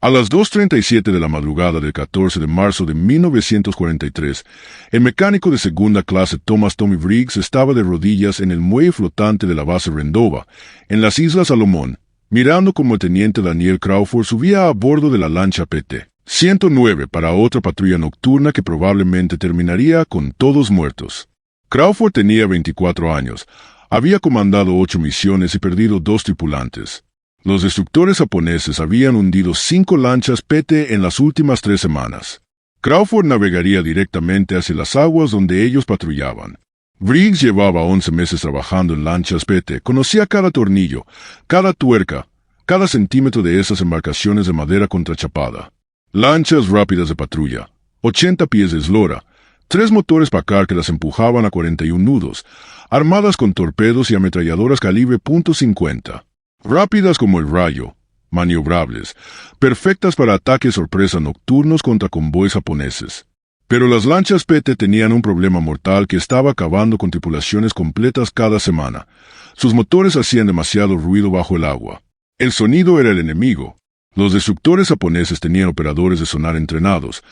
A las 2:37 de la madrugada del 14 de marzo de 1943, el mecánico de segunda clase Thomas Tommy Briggs estaba de rodillas en el muelle flotante de la base Rendova, en las Islas Salomón, mirando como el teniente Daniel Crawford subía a bordo de la lancha PT-109 para otra patrulla nocturna que probablemente terminaría con todos muertos. Crawford tenía 24 años, había comandado 8 misiones y perdido 2 tripulantes. Los destructores japoneses habían hundido 5 lanchas PT en las últimas 3 semanas. Crawford navegaría directamente hacia las aguas donde ellos patrullaban. Briggs llevaba 11 meses trabajando en lanchas PT, conocía cada tornillo, cada tuerca, cada centímetro de esas embarcaciones de madera contrachapada. Lanchas rápidas de patrulla, 80 pies de eslora, 3 motores Packard que las empujaban a 41 nudos, armadas con torpedos y ametralladoras calibre .50. Rápidas como el rayo, maniobrables, perfectas para ataques sorpresa nocturnos contra convoys japoneses. Pero las lanchas PT tenían un problema mortal que estaba acabando con tripulaciones completas cada semana. Sus motores hacían demasiado ruido bajo el agua. El sonido era el enemigo. Los destructores japoneses tenían operadores de sonar entrenados.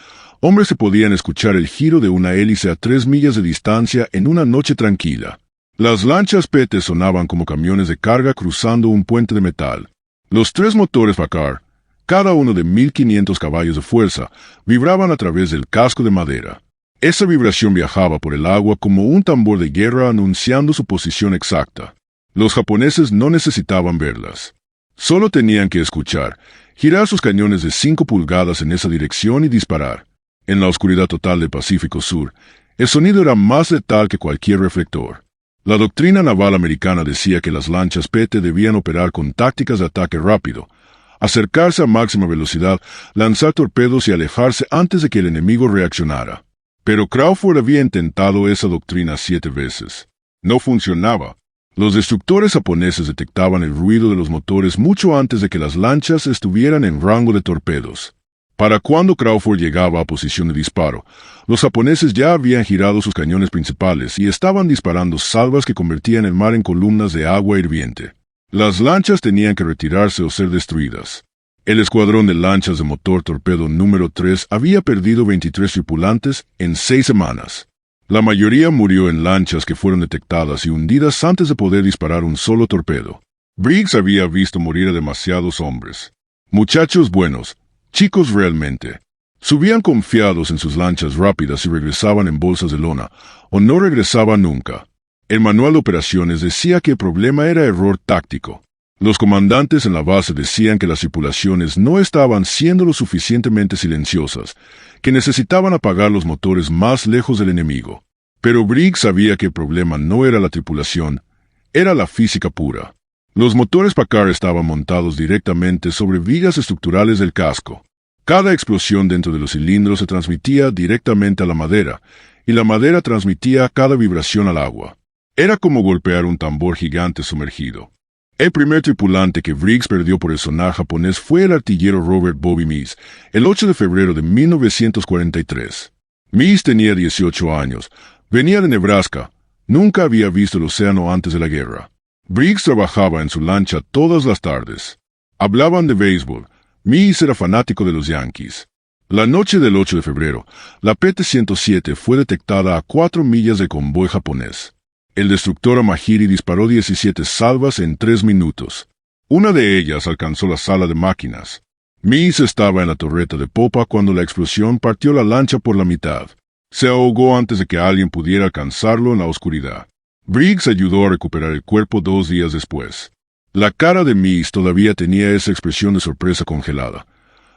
Hombres que podían escuchar el giro de una hélice a 3 millas de distancia en una noche tranquila. Las lanchas PT sonaban como camiones de carga cruzando un puente de metal. Los 3 motores Packard, cada uno de 1500 caballos de fuerza, vibraban a través del casco de madera. Esa vibración viajaba por el agua como un tambor de guerra anunciando su posición exacta. Los japoneses no necesitaban verlas. Solo tenían que escuchar, girar sus cañones de 5 pulgadas en esa dirección y disparar. En la oscuridad total del Pacífico Sur, el sonido era más letal que cualquier reflector. La doctrina naval americana decía que las lanchas PT debían operar con tácticas de ataque rápido, acercarse a máxima velocidad, lanzar torpedos y alejarse antes de que el enemigo reaccionara. Pero Crawford había intentado esa doctrina 7 veces. No funcionaba. Los destructores japoneses detectaban el ruido de los motores mucho antes de que las lanchas estuvieran en rango de torpedos. Para cuando Crawford llegaba a posición de disparo, los japoneses ya habían girado sus cañones principales y estaban disparando salvas que convertían el mar en columnas de agua hirviente. Las lanchas tenían que retirarse o ser destruidas. El escuadrón de lanchas de motor torpedo número 3 había perdido 23 tripulantes en 6 semanas. La mayoría murió en lanchas que fueron detectadas y hundidas antes de poder disparar un solo torpedo. Briggs había visto morir a demasiados hombres. Muchachos buenos, chicos realmente. Subían confiados en sus lanchas rápidas y regresaban en bolsas de lona, o no regresaban nunca. El manual de operaciones decía que el problema era error táctico. Los comandantes en la base decían que las tripulaciones no estaban siendo lo suficientemente silenciosas, que necesitaban apagar los motores más lejos del enemigo. Pero Briggs sabía que el problema no era la tripulación, era la física pura. Los motores Packard estaban montados directamente sobre vigas estructurales del casco. Cada explosión dentro de los cilindros se transmitía directamente a la madera, y la madera transmitía cada vibración al agua. Era como golpear un tambor gigante sumergido. El primer tripulante que Briggs perdió por el sonar japonés fue el artillero Robert Bobby Meese, el 8 de febrero de 1943. Meese tenía 18 años, venía de Nebraska, nunca había visto el océano antes de la guerra. Briggs trabajaba en su lancha todas las tardes. Hablaban de béisbol. Meese era fanático de los Yankees. La noche del 8 de febrero, la PT-107 fue detectada a 4 millas del convoy japonés. El destructor Amahiri disparó 17 salvas en 3 minutos. Una de ellas alcanzó la sala de máquinas. Meese estaba en la torreta de popa cuando la explosión partió la lancha por la mitad. Se ahogó antes de que alguien pudiera alcanzarlo en la oscuridad. Briggs ayudó a recuperar el cuerpo 2 días después. La cara de Meese todavía tenía esa expresión de sorpresa congelada,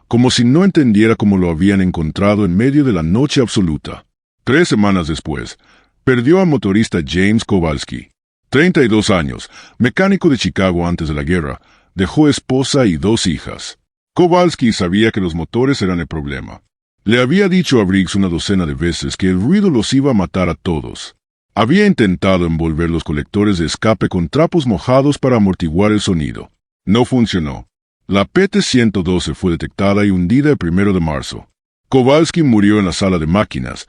como si no entendiera cómo lo habían encontrado en medio de la noche absoluta. 3 semanas después, perdió al motorista James Kowalski. 32 años, mecánico de Chicago antes de la guerra, dejó esposa y 2 hijas. Kowalski sabía que los motores eran el problema. Le había dicho a Briggs una docena de veces que el ruido los iba a matar a todos. Había intentado envolver los colectores de escape con trapos mojados para amortiguar el sonido. No funcionó. La PT-112 fue detectada y hundida el 1 de marzo. Kowalski murió en la sala de máquinas,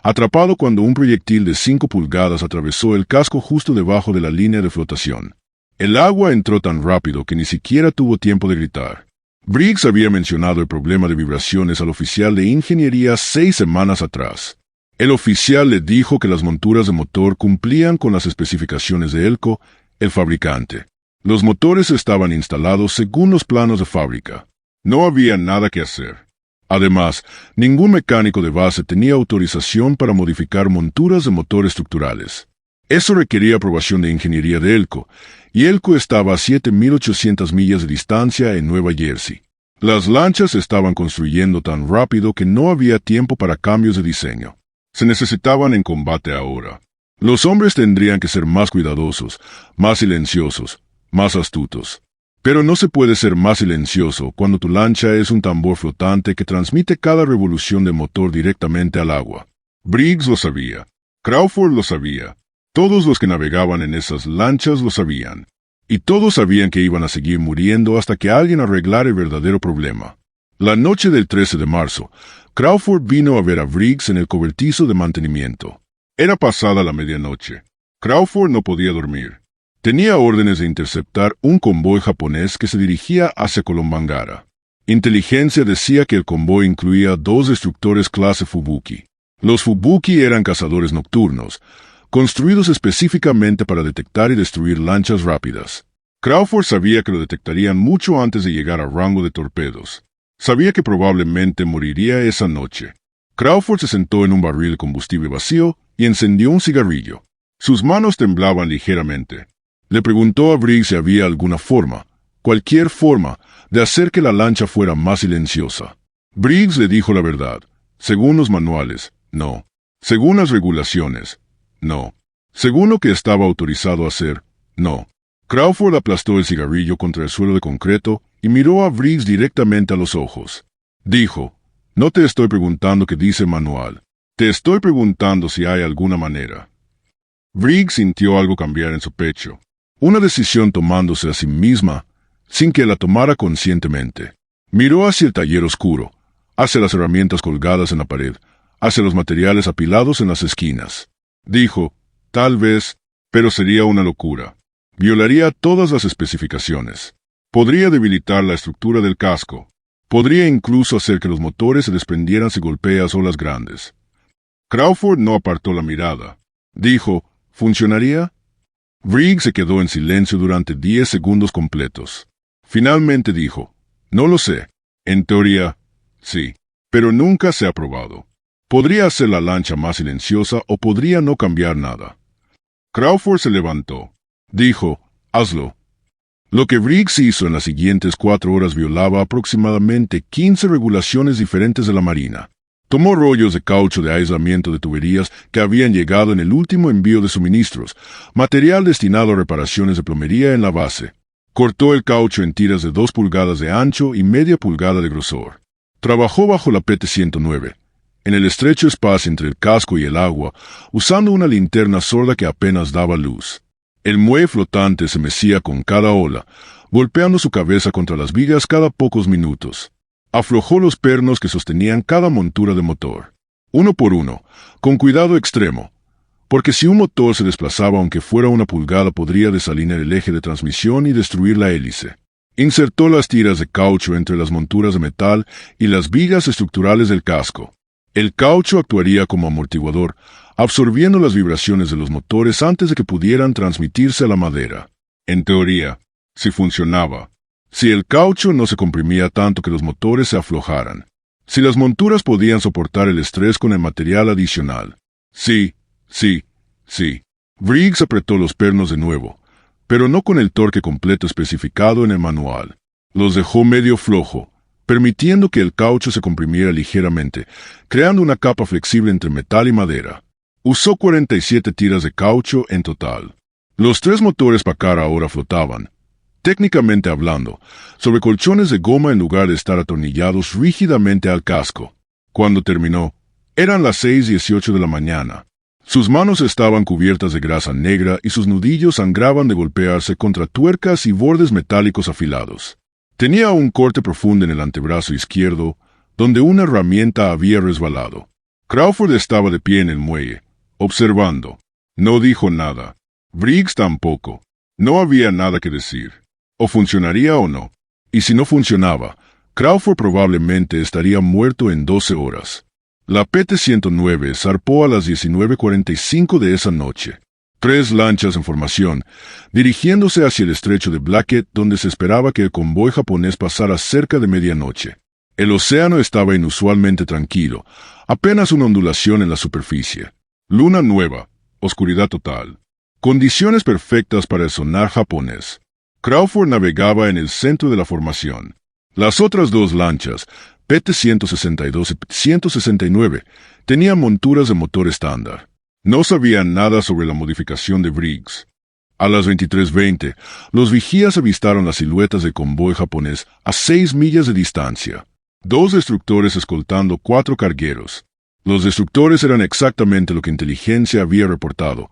atrapado cuando un proyectil de 5 pulgadas atravesó el casco justo debajo de la línea de flotación. El agua entró tan rápido que ni siquiera tuvo tiempo de gritar. Briggs había mencionado el problema de vibraciones al oficial de ingeniería 6 semanas atrás. El oficial le dijo que las monturas de motor cumplían con las especificaciones de Elco, el fabricante. Los motores estaban instalados según los planos de fábrica. No había nada que hacer. Además, ningún mecánico de base tenía autorización para modificar monturas de motor estructurales. Eso requería aprobación de ingeniería de Elco, y Elco estaba a 7.800 millas de distancia en Nueva Jersey. Las lanchas se estaban construyendo tan rápido que no había tiempo para cambios de diseño. Se necesitaban en combate ahora. Los hombres tendrían que ser más cuidadosos, más silenciosos, más astutos. Pero no se puede ser más silencioso cuando tu lancha es un tambor flotante que transmite cada revolución de motor directamente al agua. Briggs lo sabía. Crawford lo sabía. Todos los que navegaban en esas lanchas lo sabían. Y todos sabían que iban a seguir muriendo hasta que alguien arreglara el verdadero problema. La noche del 13 de marzo, Crawford vino a ver a Briggs en el cobertizo de mantenimiento. Era pasada la medianoche. Crawford no podía dormir. Tenía órdenes de interceptar un convoy japonés que se dirigía hacia Kolombangara. Inteligencia decía que el convoy incluía 2 destructores clase Fubuki. Los Fubuki eran cazadores nocturnos, construidos específicamente para detectar y destruir lanchas rápidas. Crawford sabía que lo detectarían mucho antes de llegar a rango de torpedos. Sabía que probablemente moriría esa noche. Crawford se sentó en un barril de combustible vacío y encendió un cigarrillo. Sus manos temblaban ligeramente. Le preguntó a Briggs si había alguna forma, cualquier forma, de hacer que la lancha fuera más silenciosa. Briggs le dijo la verdad. Según los manuales, no. Según las regulaciones, no. Según lo que estaba autorizado a hacer, no. Crawford aplastó el cigarrillo contra el suelo de concreto y miró a Briggs directamente a los ojos. Dijo, no te estoy preguntando qué dice el manual. Te estoy preguntando si hay alguna manera. Briggs sintió algo cambiar en su pecho. Una decisión tomándose a sí misma, sin que la tomara conscientemente. Miró hacia el taller oscuro, hacia las herramientas colgadas en la pared, hacia los materiales apilados en las esquinas. Dijo, tal vez, pero sería una locura. Violaría todas las especificaciones. Podría debilitar la estructura del casco. Podría incluso hacer que los motores se desprendieran si golpeas olas grandes. Crawford no apartó la mirada. Dijo, ¿funcionaría? Briggs se quedó en silencio durante 10 segundos completos. Finalmente dijo, no lo sé. En teoría, sí. Pero nunca se ha probado. Podría hacer la lancha más silenciosa o podría no cambiar nada. Crawford se levantó. Dijo, hazlo. Lo que Briggs hizo en las siguientes 4 horas violaba aproximadamente 15 regulaciones diferentes de la Marina. Tomó rollos de caucho de aislamiento de tuberías que habían llegado en el último envío de suministros, material destinado a reparaciones de plomería en la base. Cortó el caucho en tiras de 2 pulgadas de ancho y media pulgada de grosor. Trabajó bajo la PT-109, en el estrecho espacio entre el casco y el agua, usando una linterna sorda que apenas daba luz. El muelle flotante se mecía con cada ola, golpeando su cabeza contra las vigas cada pocos minutos. Aflojó los pernos que sostenían cada montura de motor, uno por uno, con cuidado extremo, porque si un motor se desplazaba aunque fuera una pulgada podría desalinear el eje de transmisión y destruir la hélice. Insertó las tiras de caucho entre las monturas de metal y las vigas estructurales del casco. El caucho actuaría como amortiguador, absorbiendo las vibraciones de los motores antes de que pudieran transmitirse a la madera. En teoría, si funcionaba. Si el caucho no se comprimía tanto que los motores se aflojaran. Si las monturas podían soportar el estrés con el material adicional. Sí. Briggs apretó los pernos de nuevo, pero no con el torque completo especificado en el manual. Los dejó medio flojo, permitiendo que el caucho se comprimiera ligeramente, creando una capa flexible entre metal y madera. Usó 47 tiras de caucho en total. Los 3 motores Packard ahora flotaban, técnicamente hablando, sobre colchones de goma en lugar de estar atornillados rígidamente al casco. Cuando terminó, eran las 6:18 de la mañana. Sus manos estaban cubiertas de grasa negra y sus nudillos sangraban de golpearse contra tuercas y bordes metálicos afilados. Tenía un corte profundo en el antebrazo izquierdo, donde una herramienta había resbalado. Crawford estaba de pie en el muelle, observando. No dijo nada. Briggs tampoco. No había nada que decir. O funcionaría o no. Y si no funcionaba, Crawford probablemente estaría muerto en 12 horas. La PT-109 zarpó a las 19:45 de esa noche. 3 lanchas en formación, dirigiéndose hacia el estrecho de Blackett, donde se esperaba que el convoy japonés pasara cerca de medianoche. El océano estaba inusualmente tranquilo, apenas una ondulación en la superficie. Luna nueva, oscuridad total. Condiciones perfectas para el sonar japonés. Crawford navegaba en el centro de la formación. Las otras 2 lanchas, PT-162 y PT-169, tenían monturas de motor estándar. No sabían nada sobre la modificación de Briggs. A las 23:20, los vigías avistaron las siluetas del convoy japonés a 6 millas de distancia. 2 destructores escoltando 4 cargueros. Los destructores eran exactamente lo que inteligencia había reportado.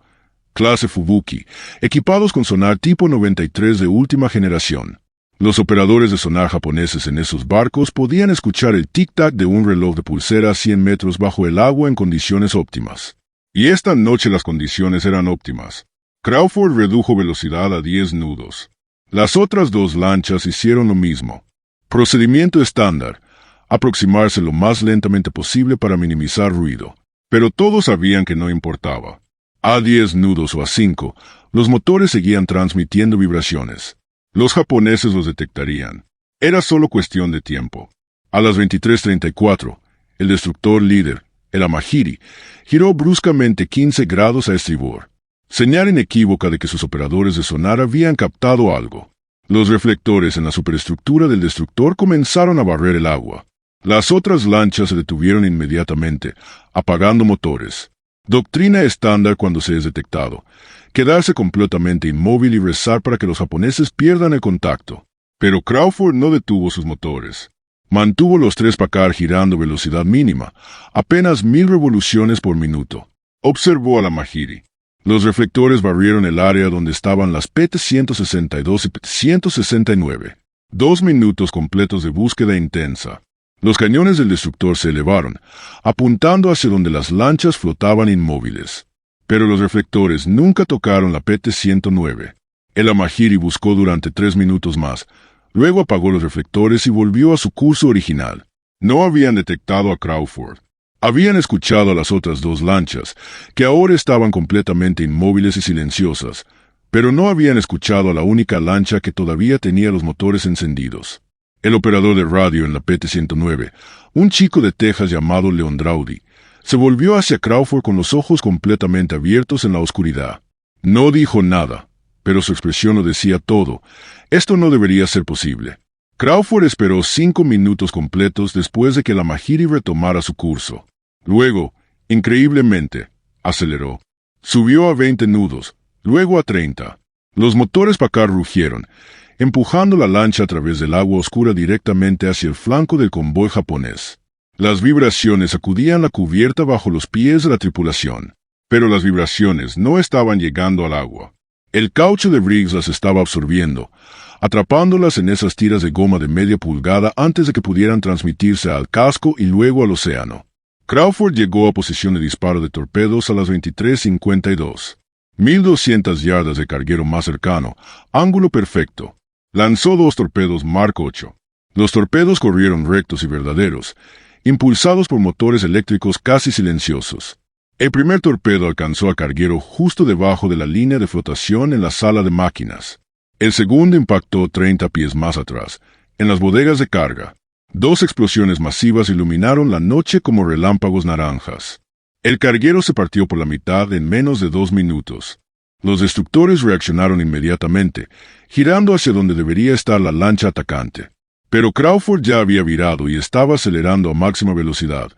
Clase Fubuki, equipados con sonar tipo 93 de última generación. Los operadores de sonar japoneses en esos barcos podían escuchar el tic-tac de un reloj de pulsera a 100 metros bajo el agua en condiciones óptimas. Y esta noche las condiciones eran óptimas. Crawford redujo velocidad a 10 nudos. Las otras 2 lanchas hicieron lo mismo. Procedimiento estándar: aproximarse lo más lentamente posible para minimizar ruido. Pero todos sabían que no importaba. A 10 nudos o a 5, los motores seguían transmitiendo vibraciones. Los japoneses los detectarían. Era solo cuestión de tiempo. A las 23:34, el destructor líder, el Amahiri, giró bruscamente 15 grados a estribor. Señal inequívoca de que sus operadores de sonar habían captado algo. Los reflectores en la superestructura del destructor comenzaron a barrer el agua. Las otras lanchas se detuvieron inmediatamente, apagando motores. Doctrina estándar cuando se es detectado: quedarse completamente inmóvil y rezar para que los japoneses pierdan el contacto. Pero Crawford no detuvo sus motores. Mantuvo los 3 Packard girando a velocidad mínima, apenas 1000 revoluciones por minuto. Observó a la Amahiri. Los reflectores barrieron el área donde estaban las PT-162 y PT-169. 2 minutos completos de búsqueda intensa. Los cañones del destructor se elevaron, apuntando hacia donde las lanchas flotaban inmóviles. Pero los reflectores nunca tocaron la PT-109. El Amahiri buscó durante 3 minutos más. Luego apagó los reflectores y volvió a su curso original. No habían detectado a Crawford. Habían escuchado a las otras 2 lanchas, que ahora estaban completamente inmóviles y silenciosas, pero no habían escuchado a la única lancha que todavía tenía los motores encendidos. El operador de radio en la PT-109, un chico de Texas llamado Leon Draudy, se volvió hacia Crawford con los ojos completamente abiertos en la oscuridad. No dijo nada, pero su expresión lo decía todo. Esto no debería ser posible. Crawford esperó 5 minutos completos después de que la Amahiri retomara su curso. Luego, increíblemente, aceleró. Subió a 20 nudos, luego a 30. Los motores Packard rugieron, empujando la lancha a través del agua oscura directamente hacia el flanco del convoy japonés. Las vibraciones sacudían la cubierta bajo los pies de la tripulación, pero las vibraciones no estaban llegando al agua. El caucho de Briggs las estaba absorbiendo, atrapándolas en esas tiras de goma de media pulgada antes de que pudieran transmitirse al casco y luego al océano. Crawford llegó a posición de disparo de torpedos a las 23:52. 1200 yardas de carguero más cercano, ángulo perfecto. Lanzó 2 torpedos Mark 8. Los torpedos corrieron rectos y verdaderos, impulsados por motores eléctricos casi silenciosos. El primer torpedo alcanzó al carguero justo debajo de la línea de flotación en la sala de máquinas. El segundo impactó 30 pies más atrás, en las bodegas de carga. 2 explosiones masivas iluminaron la noche como relámpagos naranjas. El carguero se partió por la mitad en menos de 2 minutos. Los destructores reaccionaron inmediatamente, girando hacia donde debería estar la lancha atacante. Pero Crawford ya había virado y estaba acelerando a máxima velocidad,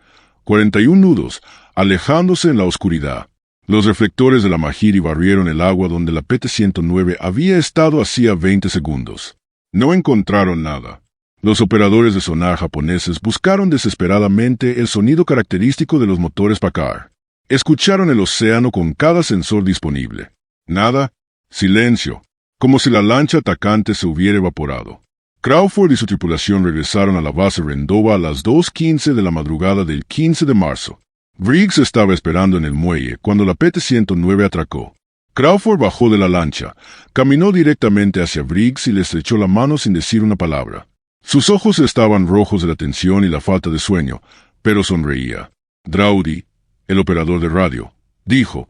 41 nudos, alejándose en la oscuridad. Los reflectores de la Amahiri barrieron el agua donde la PT-109 había estado hacía 20 segundos. No encontraron nada. Los operadores de sonar japoneses buscaron desesperadamente el sonido característico de los motores Packard. Escucharon el océano con cada sensor disponible. Nada. Silencio. Como si la lancha atacante se hubiera evaporado. Crawford y su tripulación regresaron a la base Rendova a las 2:15 de la madrugada del 15 de marzo. Briggs estaba esperando en el muelle cuando la PT-109 atracó. Crawford bajó de la lancha, caminó directamente hacia Briggs y le estrechó la mano sin decir una palabra. Sus ojos estaban rojos de la tensión y la falta de sueño, pero sonreía. Draudy, el operador de radio, dijo: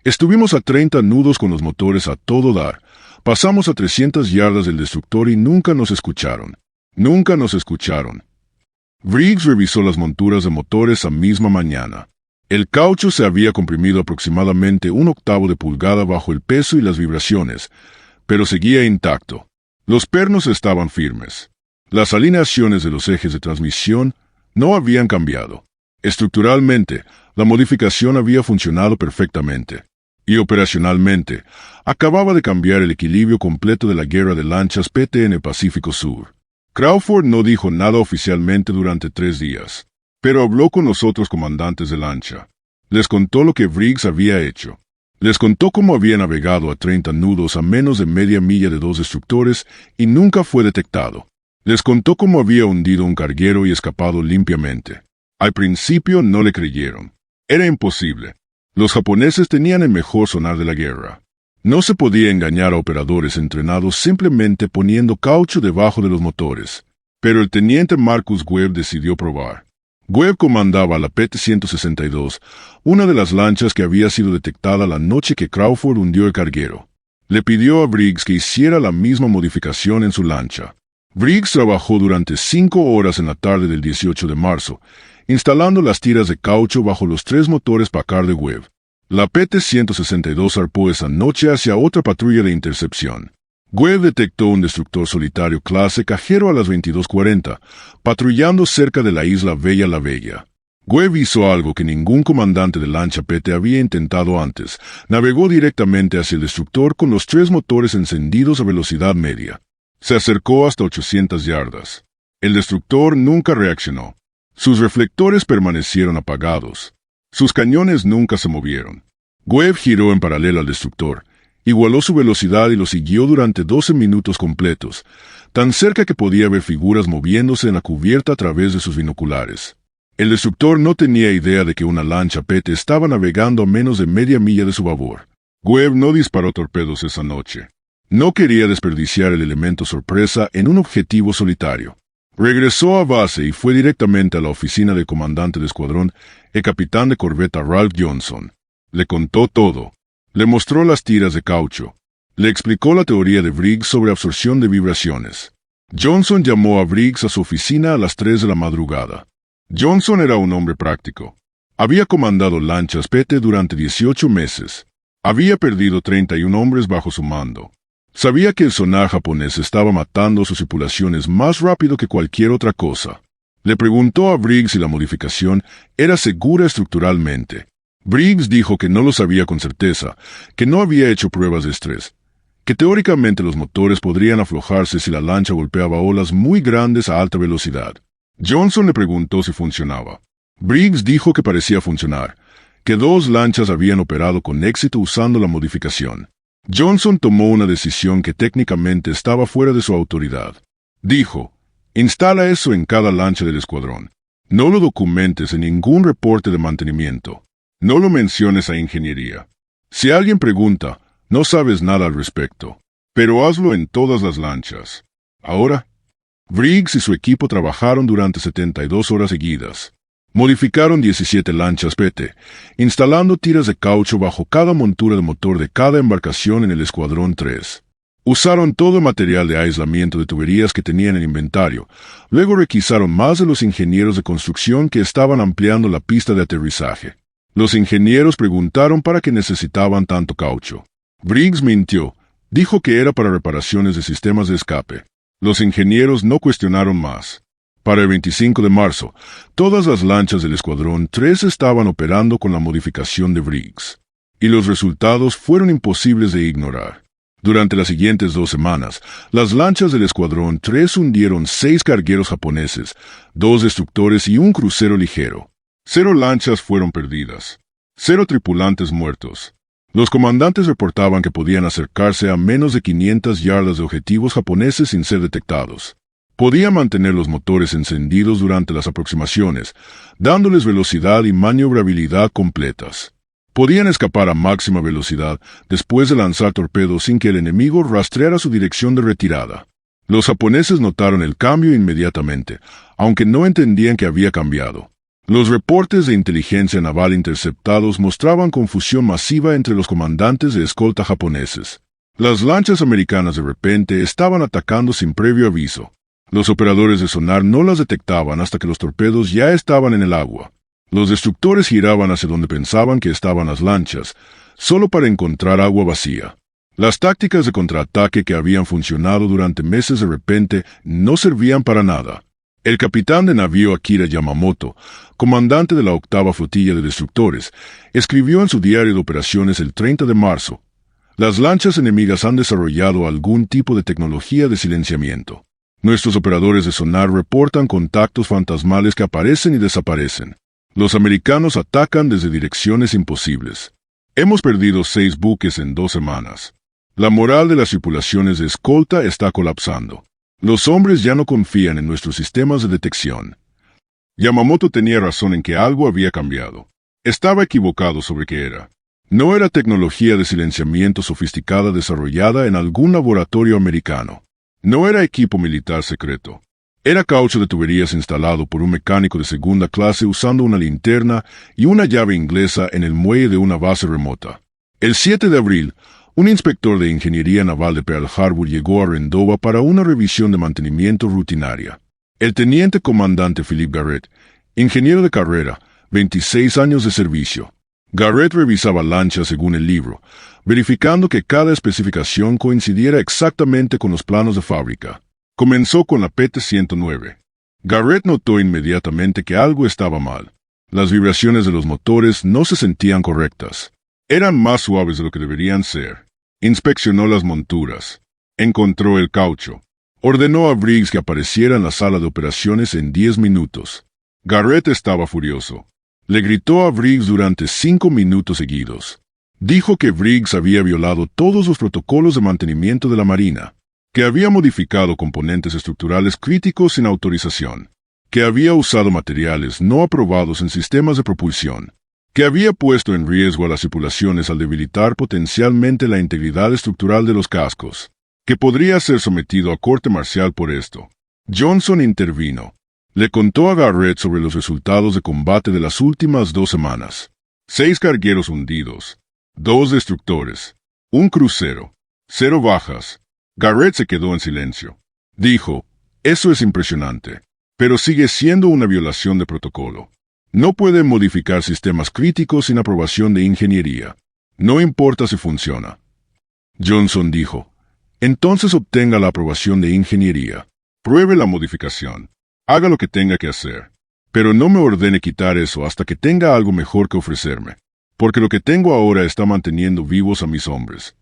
«Estuvimos a 30 nudos con los motores a todo dar. Pasamos a 300 yardas del destructor y nunca nos escucharon. Nunca nos escucharon». Briggs revisó las monturas de motores esa misma mañana. El caucho se había comprimido aproximadamente 1/8 de pulgada bajo el peso y las vibraciones, pero seguía intacto. Los pernos estaban firmes. Las alineaciones de los ejes de transmisión no habían cambiado. Estructuralmente, la modificación había funcionado perfectamente. Y operacionalmente, acababa de cambiar el equilibrio completo de la guerra de lanchas PT en el Pacífico Sur. Crawford no dijo nada oficialmente durante 3 días, pero habló con los otros comandantes de lancha. Les contó lo que Briggs había hecho. Les contó cómo había navegado a 30 nudos a menos de media milla de 2 destructores y nunca fue detectado. Les contó cómo había hundido un carguero y escapado limpiamente. Al principio no le creyeron. Era imposible. Los japoneses tenían el mejor sonar de la guerra. No se podía engañar a operadores entrenados simplemente poniendo caucho debajo de los motores. Pero el teniente Marcus Webb decidió probar. Webb comandaba la PT-162, una de las lanchas que había sido detectada la noche que Crawford hundió el carguero. Le pidió a Briggs que hiciera la misma modificación en su lancha. Briggs trabajó durante 5 horas en la tarde del 18 de marzo, instalando las tiras de caucho bajo los 3 motores Packard de Webb. La PT-162 zarpó esa noche hacia otra patrulla de intercepción. Webb detectó un destructor solitario clase Cajero a las 22:40, patrullando cerca de la isla Bella la Bella. Webb hizo algo que ningún comandante de lancha PT había intentado antes. Navegó directamente hacia el destructor con los 3 motores encendidos a velocidad media. Se acercó hasta 800 yardas. El destructor nunca reaccionó. Sus reflectores permanecieron apagados. Sus cañones nunca se movieron. Webb giró en paralelo al destructor, igualó su velocidad y lo siguió durante 12 minutos completos, tan cerca que podía ver figuras moviéndose en la cubierta a través de sus binoculares. El destructor no tenía idea de que una lancha PT estaba navegando a menos de media milla de su babor. Webb no disparó torpedos esa noche. No quería desperdiciar el elemento sorpresa en un objetivo solitario. Regresó a base y fue directamente a la oficina del comandante de escuadrón, el capitán de corbeta Ralph Johnson. Le contó todo. Le mostró las tiras de caucho. Le explicó la teoría de Briggs sobre absorción de vibraciones. Johnson llamó a Briggs a su oficina a las 3 de la madrugada. Johnson era un hombre práctico. Había comandado lanchas PT durante 18 meses. Había perdido 31 hombres bajo su mando. Sabía que el sonar japonés estaba matando sus tripulaciones más rápido que cualquier otra cosa. Le preguntó a Briggs si la modificación era segura estructuralmente. Briggs dijo que no lo sabía con certeza, que no había hecho pruebas de estrés, que teóricamente los motores podrían aflojarse si la lancha golpeaba olas muy grandes a alta velocidad. Johnson le preguntó si funcionaba. Briggs dijo que parecía funcionar, que 2 lanchas habían operado con éxito usando la modificación. Johnson tomó una decisión que técnicamente estaba fuera de su autoridad. Dijo: «Instala eso en cada lancha del escuadrón. No lo documentes en ningún reporte de mantenimiento. No lo menciones a ingeniería. Si alguien pregunta, no sabes nada al respecto. Pero hazlo en todas las lanchas». Ahora, Briggs y su equipo trabajaron durante 72 horas seguidas. Modificaron 17 lanchas PT, instalando tiras de caucho bajo cada montura de motor de cada embarcación en el Escuadrón 3. Usaron todo el material de aislamiento de tuberías que tenían en inventario. Luego requisaron más de los ingenieros de construcción que estaban ampliando la pista de aterrizaje. Los ingenieros preguntaron para qué necesitaban tanto caucho. Briggs mintió. Dijo que era para reparaciones de sistemas de escape. Los ingenieros no cuestionaron más. Para el 25 de marzo, todas las lanchas del Escuadrón 3 estaban operando con la modificación de Briggs. Y los resultados fueron imposibles de ignorar. Durante las siguientes 2 semanas, las lanchas del Escuadrón 3 hundieron 6 cargueros japoneses, 2 destructores y un crucero ligero. 0 lanchas fueron perdidas. 0 tripulantes muertos. Los comandantes reportaban que podían acercarse a menos de 500 yardas de objetivos japoneses sin ser detectados. Podían mantener los motores encendidos durante las aproximaciones, dándoles velocidad y maniobrabilidad completas. Podían escapar a máxima velocidad después de lanzar torpedos sin que el enemigo rastreara su dirección de retirada. Los japoneses notaron el cambio inmediatamente, aunque no entendían que había cambiado. Los reportes de inteligencia naval interceptados mostraban confusión masiva entre los comandantes de escolta japoneses. Las lanchas americanas de repente estaban atacando sin previo aviso. Los operadores de sonar no las detectaban hasta que los torpedos ya estaban en el agua. Los destructores giraban hacia donde pensaban que estaban las lanchas, solo para encontrar agua vacía. Las tácticas de contraataque que habían funcionado durante meses de repente no servían para nada. El capitán de navío Akira Yamamoto, comandante de la 8ª Flotilla de Destructores, escribió en su diario de operaciones el 30 de marzo: «Las lanchas enemigas han desarrollado algún tipo de tecnología de silenciamiento. Nuestros operadores de sonar reportan contactos fantasmales que aparecen y desaparecen. Los americanos atacan desde direcciones imposibles. Hemos perdido 6 buques en 2 semanas. La moral de las tripulaciones de escolta está colapsando. Los hombres ya no confían en nuestros sistemas de detección». Yamamoto tenía razón en que algo había cambiado. Estaba equivocado sobre qué era. No era tecnología de silenciamiento sofisticada desarrollada en algún laboratorio americano. No era equipo militar secreto. Era caucho de tuberías instalado por un mecánico de segunda clase usando una linterna y una llave inglesa en el muelle de una base remota. El 7 de abril, un inspector de ingeniería naval de Pearl Harbor llegó a Rendova para una revisión de mantenimiento rutinaria. El teniente comandante Philip Garrett, ingeniero de carrera, 26 años de servicio. Garrett revisaba lanchas según el libro, verificando que cada especificación coincidiera exactamente con los planos de fábrica. Comenzó con la PT-109. Garrett notó inmediatamente que algo estaba mal. Las vibraciones de los motores no se sentían correctas. Eran más suaves de lo que deberían ser. Inspeccionó las monturas. Encontró el caucho. Ordenó a Briggs que apareciera en la sala de operaciones en 10 minutos. Garrett estaba furioso. Le gritó a Briggs durante 5 minutos seguidos. Dijo que Briggs había violado todos los protocolos de mantenimiento de la Marina, que había modificado componentes estructurales críticos sin autorización, que había usado materiales no aprobados en sistemas de propulsión, que había puesto en riesgo a las tripulaciones al debilitar potencialmente la integridad estructural de los cascos, que podría ser sometido a corte marcial por esto. Johnson intervino. Le contó a Garrett sobre los resultados de combate de las últimas 2 semanas. 6 cargueros hundidos, 2 destructores, 1 crucero, 0 bajas. Garrett se quedó en silencio. Dijo: «Eso es impresionante, pero sigue siendo una violación de protocolo. No pueden modificar sistemas críticos sin aprobación de ingeniería. No importa si funciona». Johnson dijo: «Entonces obtenga la aprobación de ingeniería. Pruebe la modificación. Haga lo que tenga que hacer. Pero no me ordene quitar eso hasta que tenga algo mejor que ofrecerme, porque lo que tengo ahora está manteniendo vivos a mis hombres».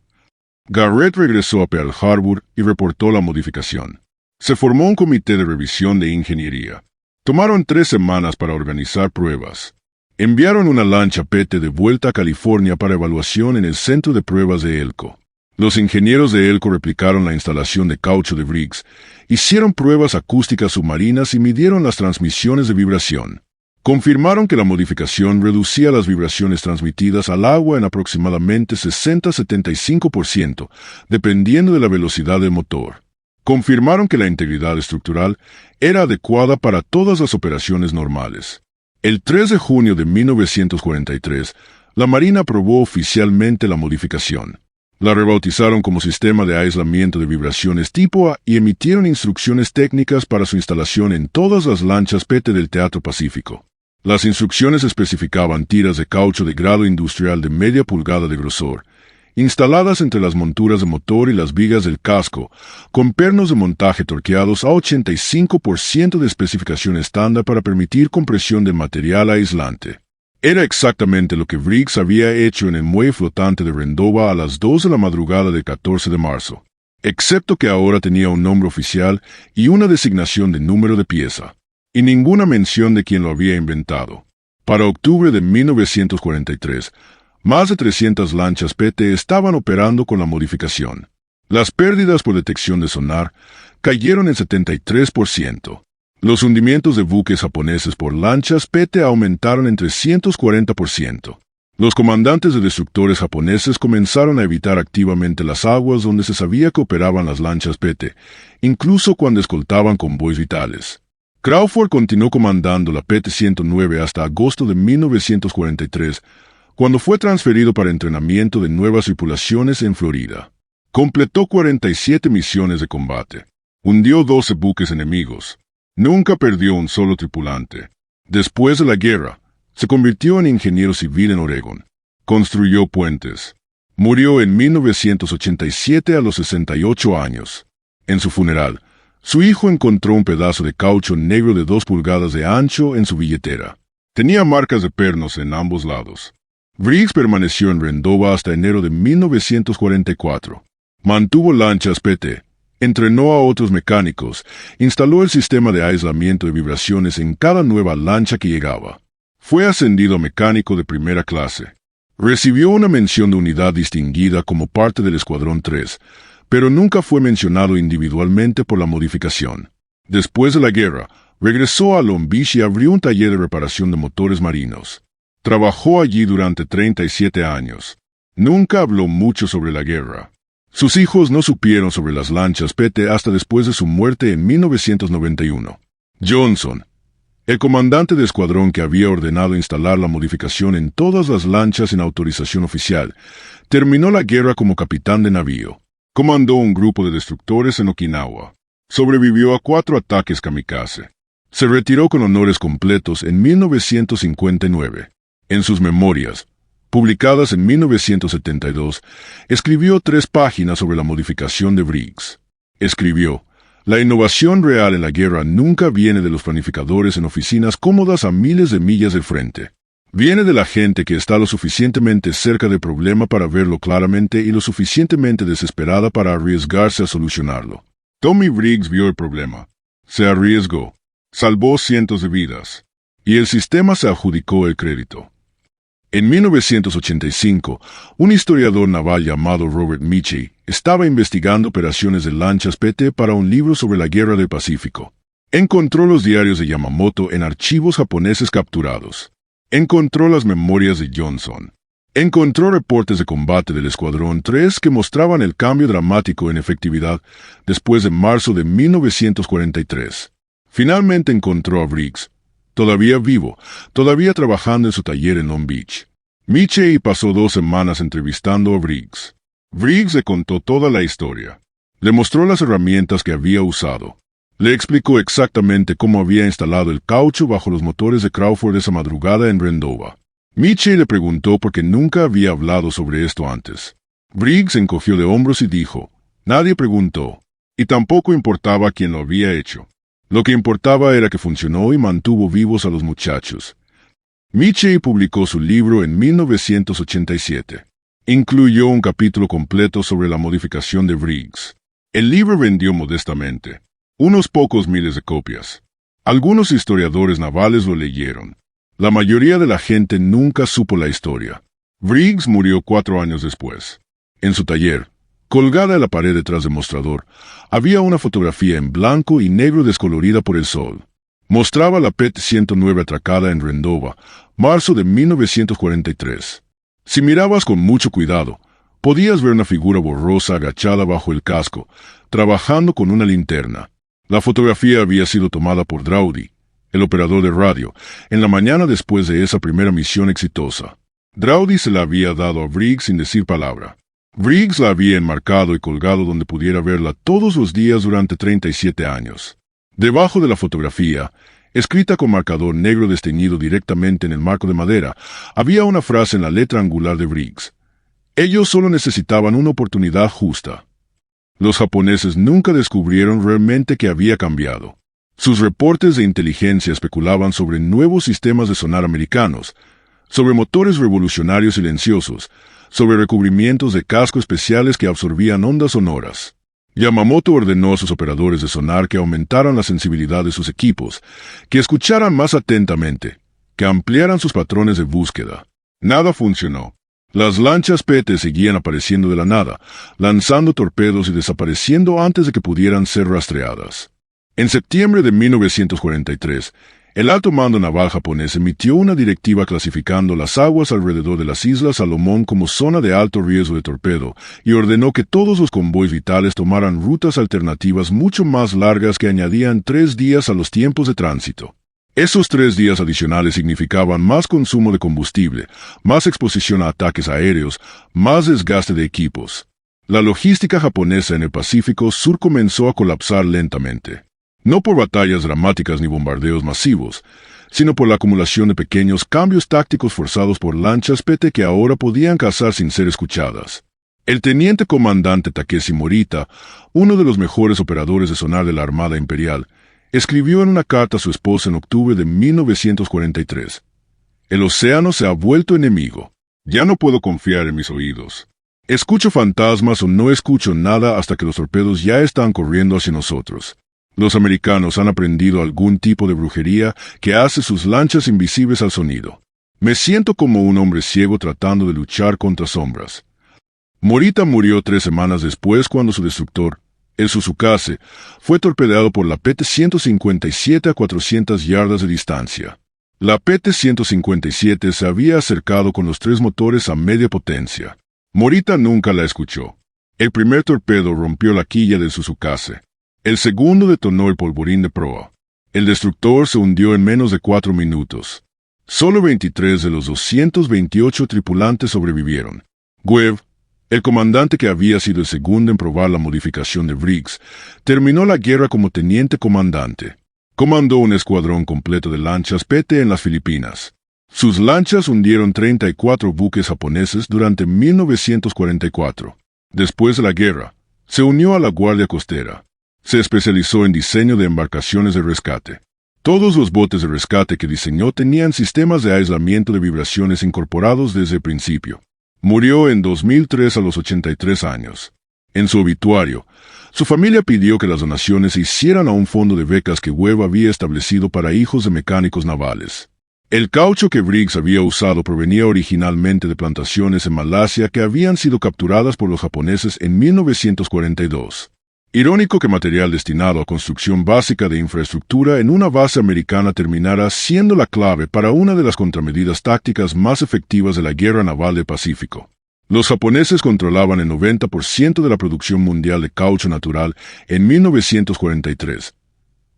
Garrett regresó a Pearl Harbor y reportó la modificación. Se formó un comité de revisión de ingeniería. Tomaron 3 semanas para organizar pruebas. Enviaron una lancha PT de vuelta a California para evaluación en el centro de pruebas de Elko. Los ingenieros de Elko replicaron la instalación de caucho de Briggs, hicieron pruebas acústicas submarinas y midieron las transmisiones de vibración. Confirmaron que la modificación reducía las vibraciones transmitidas al agua en aproximadamente 60-75%, dependiendo de la velocidad del motor. Confirmaron que la integridad estructural era adecuada para todas las operaciones normales. El 3 de junio de 1943, la Marina aprobó oficialmente la modificación. La rebautizaron como Sistema de Aislamiento de Vibraciones Tipo A y emitieron instrucciones técnicas para su instalación en todas las lanchas PT del Teatro Pacífico. Las instrucciones especificaban tiras de caucho de grado industrial de media pulgada de grosor, instaladas entre las monturas de motor y las vigas del casco, con pernos de montaje torqueados a 85% de especificación estándar para permitir compresión de material aislante. Era exactamente lo que Briggs había hecho en el muelle flotante de Rendova a las 2 de la madrugada del 14 de marzo, excepto que ahora tenía un nombre oficial y una designación de número de pieza, y ninguna mención de quien lo había inventado. Para octubre de 1943, más de 300 lanchas PT estaban operando con la modificación. Las pérdidas por detección de sonar cayeron en 73%. Los hundimientos de buques japoneses por lanchas PT aumentaron en 340%. Los comandantes de destructores japoneses comenzaron a evitar activamente las aguas donde se sabía que operaban las lanchas PT, incluso cuando escoltaban convoys vitales. Crawford continuó comandando la PT-109 hasta agosto de 1943, cuando fue transferido para entrenamiento de nuevas tripulaciones en Florida. Completó 47 misiones de combate. Hundió 12 buques enemigos. Nunca perdió un solo tripulante. Después de la guerra, se convirtió en ingeniero civil en Oregón. Construyó puentes. Murió en 1987 a los 68 años. En su funeral, su hijo encontró un pedazo de caucho negro de 2 pulgadas de ancho en su billetera. Tenía marcas de pernos en ambos lados. Briggs permaneció en Rendova hasta enero de 1944. Mantuvo lanchas PT, entrenó a otros mecánicos, instaló el sistema de aislamiento de vibraciones en cada nueva lancha que llegaba. Fue ascendido a mecánico de primera clase. Recibió una mención de unidad distinguida como parte del Escuadrón 3, pero nunca fue mencionado individualmente por la modificación. Después de la guerra, regresó a Long Beach y abrió un taller de reparación de motores marinos. Trabajó allí durante 37 años. Nunca habló mucho sobre la guerra. Sus hijos no supieron sobre las lanchas PT hasta después de su muerte en 1991. Johnson, el comandante de escuadrón que había ordenado instalar la modificación en todas las lanchas sin autorización oficial, terminó la guerra como capitán de navío. Comandó un grupo de destructores en Okinawa. Sobrevivió a 4 ataques kamikaze. Se retiró con honores completos en 1959. En sus memorias, publicadas en 1972, escribió 3 páginas sobre la modificación de Briggs. Escribió: la innovación real en la guerra nunca viene de los planificadores en oficinas cómodas a miles de millas del frente. Viene de la gente que está lo suficientemente cerca del problema para verlo claramente y lo suficientemente desesperada para arriesgarse a solucionarlo. Tommy Briggs vio el problema. Se arriesgó. Salvó cientos de vidas. Y el sistema se adjudicó el crédito. En 1985, un historiador naval llamado Robert Michie estaba investigando operaciones de lanchas PT para un libro sobre la Guerra del Pacífico. Encontró los diarios de Yamamoto en archivos japoneses capturados. Encontró las memorias de Johnson. Encontró reportes de combate del Escuadrón 3 que mostraban el cambio dramático en efectividad después de marzo de 1943. Finalmente encontró a Briggs, todavía vivo, todavía trabajando en su taller en Long Beach. Michie pasó 2 semanas entrevistando a Briggs. Briggs le contó toda la historia. Le mostró las herramientas que había usado. Le explicó exactamente cómo había instalado el caucho bajo los motores de Crawford esa madrugada en Rendova. Michie le preguntó por qué nunca había hablado sobre esto antes. Briggs encogió de hombros y dijo: nadie preguntó, y tampoco importaba quién lo había hecho. Lo que importaba era que funcionó y mantuvo vivos a los muchachos. Michie publicó su libro en 1987. Incluyó un capítulo completo sobre la modificación de Briggs. El libro vendió modestamente, unos pocos miles de copias. Algunos historiadores navales lo leyeron. La mayoría de la gente nunca supo la historia. Briggs murió 4 años después. En su taller, colgada en la pared detrás del mostrador, había una fotografía en blanco y negro descolorida por el sol. Mostraba la PT-109 atracada en Rendova, marzo de 1943. Si mirabas con mucho cuidado, podías ver una figura borrosa agachada bajo el casco, trabajando con una linterna. La fotografía había sido tomada por Draudy, el operador de radio, en la mañana después de esa primera misión exitosa. Draudy se la había dado a Briggs sin decir palabra. Briggs la había enmarcado y colgado donde pudiera verla todos los días durante 37 años. Debajo de la fotografía, escrita con marcador negro desteñido directamente en el marco de madera, había una frase en la letra angular de Briggs. Ellos solo necesitaban una oportunidad justa. Los japoneses nunca descubrieron realmente qué había cambiado. Sus reportes de inteligencia especulaban sobre nuevos sistemas de sonar americanos, sobre motores revolucionarios silenciosos, sobre recubrimientos de casco especiales que absorbían ondas sonoras. Yamamoto ordenó a sus operadores de sonar que aumentaran la sensibilidad de sus equipos, que escucharan más atentamente, que ampliaran sus patrones de búsqueda. Nada funcionó. Las lanchas PT seguían apareciendo de la nada, lanzando torpedos y desapareciendo antes de que pudieran ser rastreadas. En septiembre de 1943, El alto mando naval japonés emitió una directiva clasificando las aguas alrededor de las Islas Salomón como zona de alto riesgo de torpedo y ordenó que todos los convoys vitales tomaran rutas alternativas mucho más largas que añadían 3 días a los tiempos de tránsito. Esos 3 días adicionales significaban más consumo de combustible, más exposición a ataques aéreos, más desgaste de equipos. La logística japonesa en el Pacífico Sur comenzó a colapsar lentamente. No por batallas dramáticas ni bombardeos masivos, sino por la acumulación de pequeños cambios tácticos forzados por lanchas PT que ahora podían cazar sin ser escuchadas. El teniente comandante Takeshi Morita, uno de los mejores operadores de sonar de la Armada Imperial, escribió en una carta a su esposa en octubre de 1943: «El océano se ha vuelto enemigo. Ya no puedo confiar en mis oídos. Escucho fantasmas o no escucho nada hasta que los torpedos ya están corriendo hacia nosotros. Los americanos han aprendido algún tipo de brujería que hace sus lanchas invisibles al sonido. Me siento como un hombre ciego tratando de luchar contra sombras». Morita murió 3 semanas después cuando su destructor, el Tsukase, fue torpedeado por la PT-157 a 400 yardas de distancia. La PT-157 se había acercado con los 3 motores a media potencia. Morita nunca la escuchó. El primer torpedo rompió la quilla del Tsukase. El segundo detonó el polvorín de proa. El destructor se hundió en menos de 4 minutos. Solo 23 de los 228 tripulantes sobrevivieron. Webb, el comandante que había sido el segundo en probar la modificación de Briggs, terminó la guerra como teniente comandante. Comandó un escuadrón completo de lanchas PT en las Filipinas. Sus lanchas hundieron 34 buques japoneses durante 1944. Después de la guerra, se unió a la Guardia Costera. Se especializó en diseño de embarcaciones de rescate. Todos los botes de rescate que diseñó tenían sistemas de aislamiento de vibraciones incorporados desde el principio. Murió en 2003 a los 83 años. En su obituario, su familia pidió que las donaciones se hicieran a un fondo de becas que Webb había establecido para hijos de mecánicos navales. El caucho que Briggs había usado provenía originalmente de plantaciones en Malasia que habían sido capturadas por los japoneses en 1942. Irónico que material destinado a construcción básica de infraestructura en una base americana terminara siendo la clave para una de las contramedidas tácticas más efectivas de la Guerra Naval del Pacífico. Los japoneses controlaban el 90% de la producción mundial de caucho natural en 1943.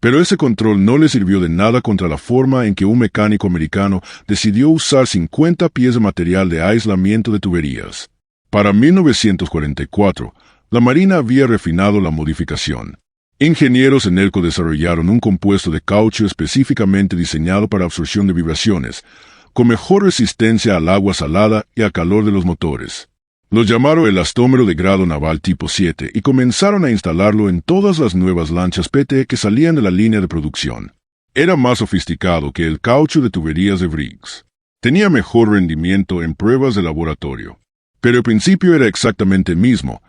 Pero ese control no le sirvió de nada contra la forma en que un mecánico americano decidió usar 50 pies de material de aislamiento de tuberías. Para 1944, la Marina había refinado la modificación. Ingenieros en ELCO desarrollaron un compuesto de caucho específicamente diseñado para absorción de vibraciones, con mejor resistencia al agua salada y al calor de los motores. Lo llamaron el elastómero de grado naval tipo 7 y comenzaron a instalarlo en todas las nuevas lanchas PT que salían de la línea de producción. Era más sofisticado que el caucho de tuberías de Briggs. Tenía mejor rendimiento en pruebas de laboratorio. Pero el principio era exactamente el mismo: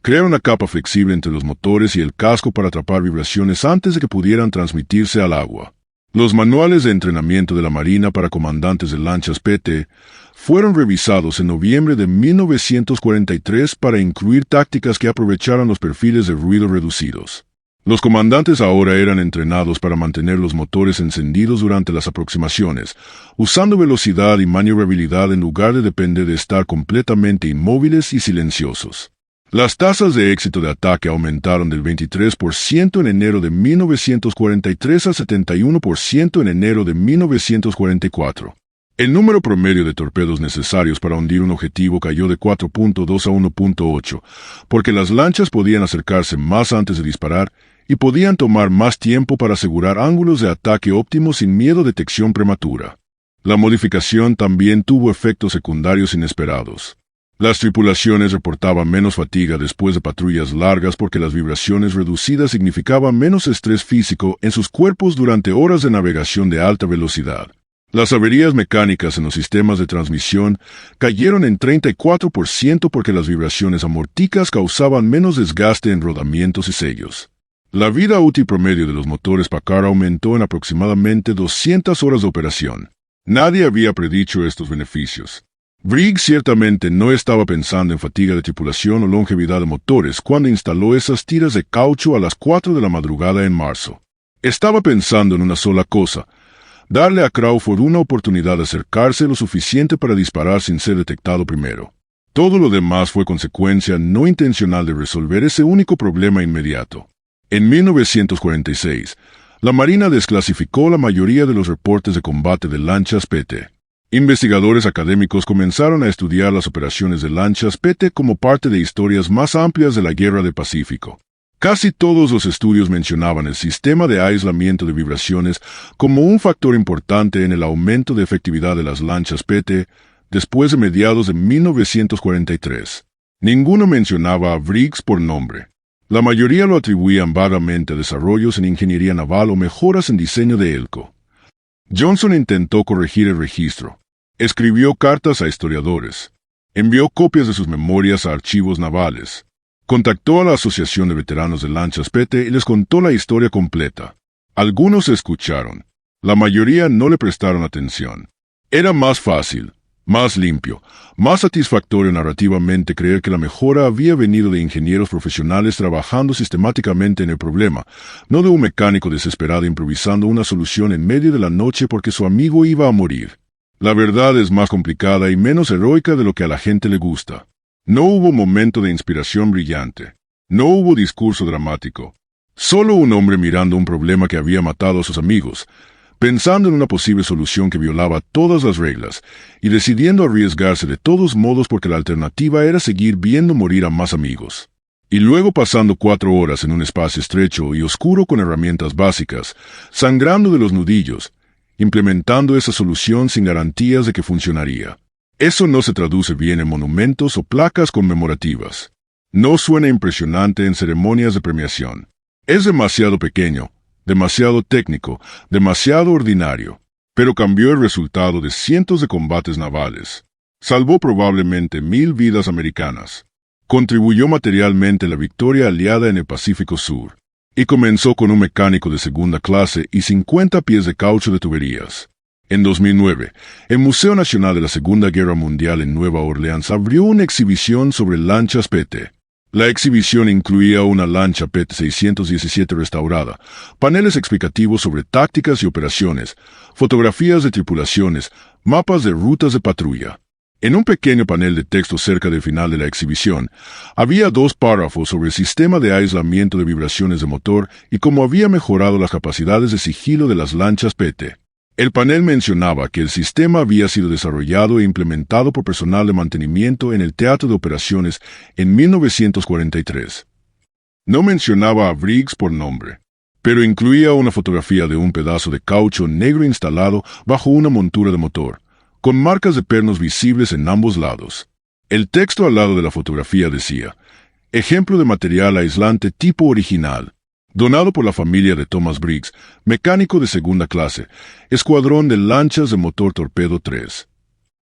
crear una capa flexible entre los motores y el casco para atrapar vibraciones antes de que pudieran transmitirse al agua. Los manuales de entrenamiento de la Marina para comandantes de lanchas PT fueron revisados en noviembre de 1943 para incluir tácticas que aprovecharan los perfiles de ruido reducidos. Los comandantes ahora eran entrenados para mantener los motores encendidos durante las aproximaciones, usando velocidad y maniobrabilidad en lugar de depender de estar completamente inmóviles y silenciosos. Las tasas de éxito de ataque aumentaron del 23% en enero de 1943 al 71% en enero de 1944. El número promedio de torpedos necesarios para hundir un objetivo cayó de 4.2 a 1.8, porque las lanchas podían acercarse más antes de disparar y podían tomar más tiempo para asegurar ángulos de ataque óptimos sin miedo a detección prematura. La modificación también tuvo efectos secundarios inesperados. Las tripulaciones reportaban menos fatiga después de patrullas largas porque las vibraciones reducidas significaban menos estrés físico en sus cuerpos durante horas de navegación de alta velocidad. Las averías mecánicas en los sistemas de transmisión cayeron en 34% porque las vibraciones amórticas causaban menos desgaste en rodamientos y sellos. La vida útil promedio de los motores Packard aumentó en aproximadamente 200 horas de operación. Nadie había predicho estos beneficios. Briggs ciertamente no estaba pensando en fatiga de tripulación o longevidad de motores cuando instaló esas tiras de caucho a las 4 de la madrugada en marzo. Estaba pensando en una sola cosa: darle a Crawford una oportunidad de acercarse lo suficiente para disparar sin ser detectado primero. Todo lo demás fue consecuencia no intencional de resolver ese único problema inmediato. En 1946, la Marina desclasificó la mayoría de los reportes de combate de lanchas PT. Investigadores académicos comenzaron a estudiar las operaciones de lanchas PT como parte de historias más amplias de la Guerra del Pacífico. Casi todos los estudios mencionaban el sistema de aislamiento de vibraciones como un factor importante en el aumento de efectividad de las lanchas PT después de mediados de 1943. Ninguno mencionaba a Briggs por nombre. La mayoría lo atribuían vagamente a desarrollos en ingeniería naval o mejoras en diseño de Elco. Johnson intentó corregir el registro. Escribió cartas a historiadores. Envió copias de sus memorias a archivos navales. Contactó a la Asociación de Veteranos de Lanchas PT y les contó la historia completa. Algunos escucharon. La mayoría no le prestaron atención. Era más fácil, más limpio, más satisfactorio narrativamente creer que la mejora había venido de ingenieros profesionales trabajando sistemáticamente en el problema, no de un mecánico desesperado improvisando una solución en medio de la noche porque su amigo iba a morir. La verdad es más complicada y menos heroica de lo que a la gente le gusta. No hubo momento de inspiración brillante. No hubo discurso dramático. Solo un hombre mirando un problema que había matado a sus amigos, pensando en una posible solución que violaba todas las reglas, y decidiendo arriesgarse de todos modos porque la alternativa era seguir viendo morir a más amigos. Y luego pasando 4 horas en un espacio estrecho y oscuro con herramientas básicas, sangrando de los nudillos, implementando esa solución sin garantías de que funcionaría. Eso no se traduce bien en monumentos o placas conmemorativas. No suena impresionante en ceremonias de premiación. Es demasiado pequeño, demasiado técnico, demasiado ordinario, pero cambió el resultado de cientos de combates navales. Salvó probablemente 1000 vidas americanas. Contribuyó materialmente a la victoria aliada en el Pacífico Sur. Y comenzó con un mecánico de segunda clase y 50 pies de caucho de tuberías. En 2009, el Museo Nacional de la Segunda Guerra Mundial en Nueva Orleans abrió una exhibición sobre lanchas PT. La exhibición incluía una lancha PT-617 restaurada, paneles explicativos sobre tácticas y operaciones, fotografías de tripulaciones, mapas de rutas de patrulla. En un pequeño panel de texto cerca del final de la exhibición, había 2 párrafos sobre el sistema de aislamiento de vibraciones de motor y cómo había mejorado las capacidades de sigilo de las lanchas PT. El panel mencionaba que el sistema había sido desarrollado e implementado por personal de mantenimiento en el teatro de operaciones en 1943. No mencionaba a Briggs por nombre, pero incluía una fotografía de un pedazo de caucho negro instalado bajo una montura de motor, con marcas de pernos visibles en ambos lados. El texto al lado de la fotografía decía, ejemplo de material aislante tipo original. Donado por la familia de Thomas Briggs, mecánico de segunda clase, escuadrón de lanchas de motor torpedo 3.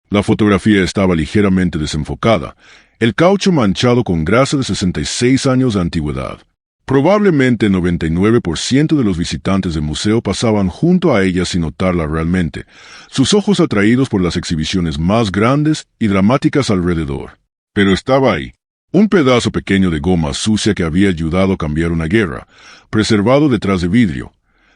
La fotografía estaba ligeramente desenfocada, el caucho manchado con grasa de 66 años de antigüedad. Probablemente el 99% de los visitantes del museo pasaban junto a ella sin notarla realmente, sus ojos atraídos por las exhibiciones más grandes y dramáticas alrededor. Pero estaba ahí. Un pedazo pequeño de goma sucia que había ayudado a cambiar una guerra, preservado detrás de vidrio.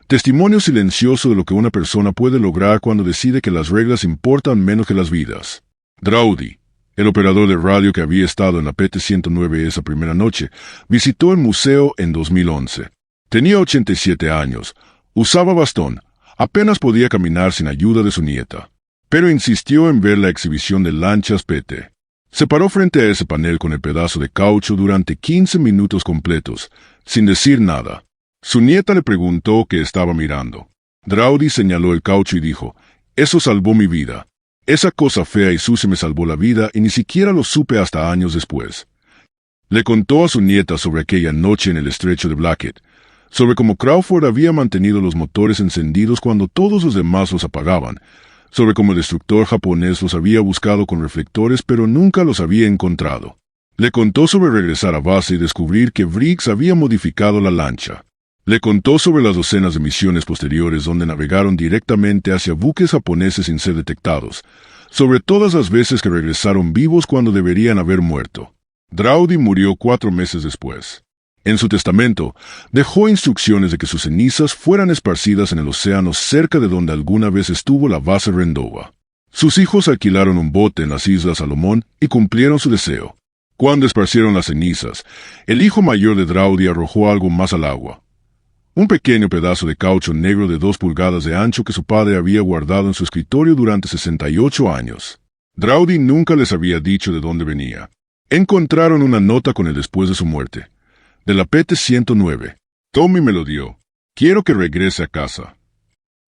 Testimonio silencioso de lo que una persona puede lograr cuando decide que las reglas importan menos que las vidas. Drowdy, el operador de radio que había estado en la PT-109 esa primera noche, visitó el museo en 2011. Tenía 87 años, usaba bastón, apenas podía caminar sin ayuda de su nieta. Pero insistió en ver la exhibición de lanchas PT. Se paró frente a ese panel con el pedazo de caucho durante 15 minutos completos, sin decir nada. Su nieta le preguntó qué estaba mirando. Drowdy señaló el caucho y dijo, «Eso salvó mi vida. Esa cosa fea y sucia me salvó la vida y ni siquiera lo supe hasta años después». Le contó a su nieta sobre aquella noche en el estrecho de Blackett, sobre cómo Crawford había mantenido los motores encendidos cuando todos los demás los apagaban, sobre cómo el destructor japonés los había buscado con reflectores pero nunca los había encontrado. Le contó sobre regresar a base y descubrir que Briggs había modificado la lancha. Le contó sobre las docenas de misiones posteriores donde navegaron directamente hacia buques japoneses sin ser detectados, sobre todas las veces que regresaron vivos cuando deberían haber muerto. Drowdy murió 4 meses después. En su testamento, dejó instrucciones de que sus cenizas fueran esparcidas en el océano cerca de donde alguna vez estuvo la base Rendova. Sus hijos alquilaron un bote en las Islas Salomón y cumplieron su deseo. Cuando esparcieron las cenizas, el hijo mayor de Draudi arrojó algo más al agua. Un pequeño pedazo de caucho negro de 2 pulgadas de ancho que su padre había guardado en su escritorio durante 68 años. Draudi nunca les había dicho de dónde venía. Encontraron una nota con él después de su muerte. De la PT-109. Tommy me lo dio. Quiero que regrese a casa.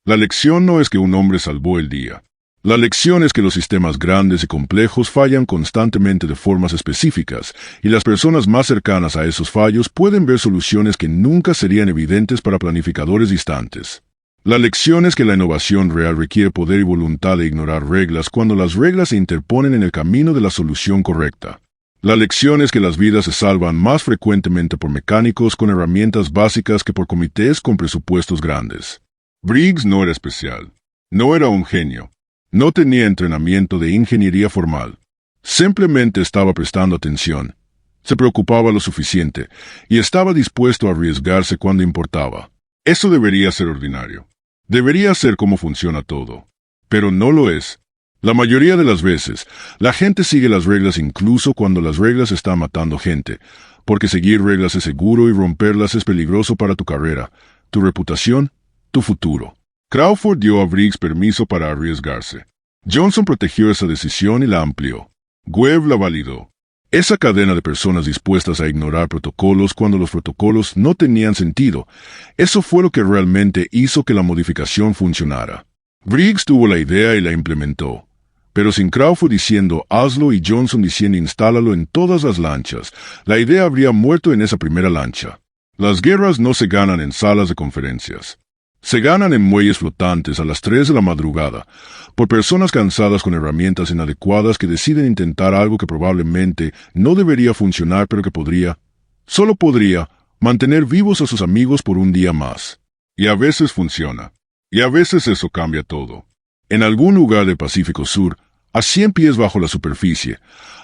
La lección no es que un hombre salvó el día. La lección es que los sistemas grandes y complejos fallan constantemente de formas específicas, y las personas más cercanas a esos fallos pueden ver soluciones que nunca serían evidentes para planificadores distantes. La lección es que la innovación real requiere poder y voluntad de ignorar reglas cuando las reglas se interponen en el camino de la solución correcta. La lección es que las vidas se salvan más frecuentemente por mecánicos con herramientas básicas que por comités con presupuestos grandes. Briggs no era especial. No era un genio. No tenía entrenamiento de ingeniería formal. Simplemente estaba prestando atención. Se preocupaba lo suficiente y estaba dispuesto a arriesgarse cuando importaba. Eso debería ser ordinario. Debería ser cómo funciona todo. Pero no lo es. La mayoría de las veces, la gente sigue las reglas incluso cuando las reglas están matando gente, porque seguir reglas es seguro y romperlas es peligroso para tu carrera, tu reputación, tu futuro. Crawford dio a Briggs permiso para arriesgarse. Johnson protegió esa decisión y la amplió. Webb la validó. Esa cadena de personas dispuestas a ignorar protocolos cuando los protocolos no tenían sentido, eso fue lo que realmente hizo que la modificación funcionara. Briggs tuvo la idea y la implementó. Pero sin Crawford diciendo hazlo y Johnson diciendo instálalo en todas las lanchas, la idea habría muerto en esa primera lancha. Las guerras no se ganan en salas de conferencias. Se ganan en muelles flotantes a las 3 de la madrugada, por personas cansadas con herramientas inadecuadas que deciden intentar algo que probablemente no debería funcionar pero que podría, solo podría, mantener vivos a sus amigos por un día más. Y a veces funciona. Y a veces eso cambia todo. En algún lugar del Pacífico Sur, a 100 pies bajo la superficie,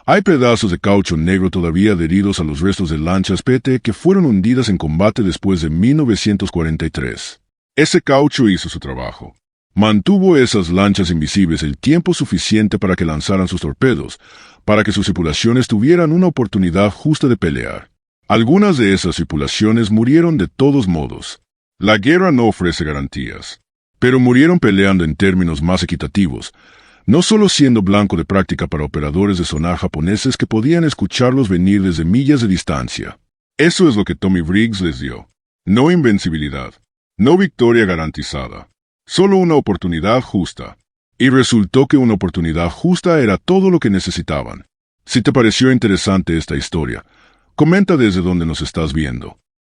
hay pedazos de caucho negro todavía adheridos a los restos de lanchas PT que fueron hundidas en combate después de 1943. Ese caucho hizo su trabajo. Mantuvo esas lanchas invisibles el tiempo suficiente para que lanzaran sus torpedos, para que sus tripulaciones tuvieran una oportunidad justa de pelear. Algunas de esas tripulaciones murieron de todos modos. La guerra no ofrece garantías. Pero murieron peleando en términos más equitativos, no solo siendo blanco de práctica para operadores de sonar japoneses que podían escucharlos venir desde millas de distancia. Eso es lo que Tommy Briggs les dio. No invencibilidad. No victoria garantizada. Solo una oportunidad justa. Y resultó que una oportunidad justa era todo lo que necesitaban. Si te pareció interesante esta historia, comenta desde donde nos estás viendo.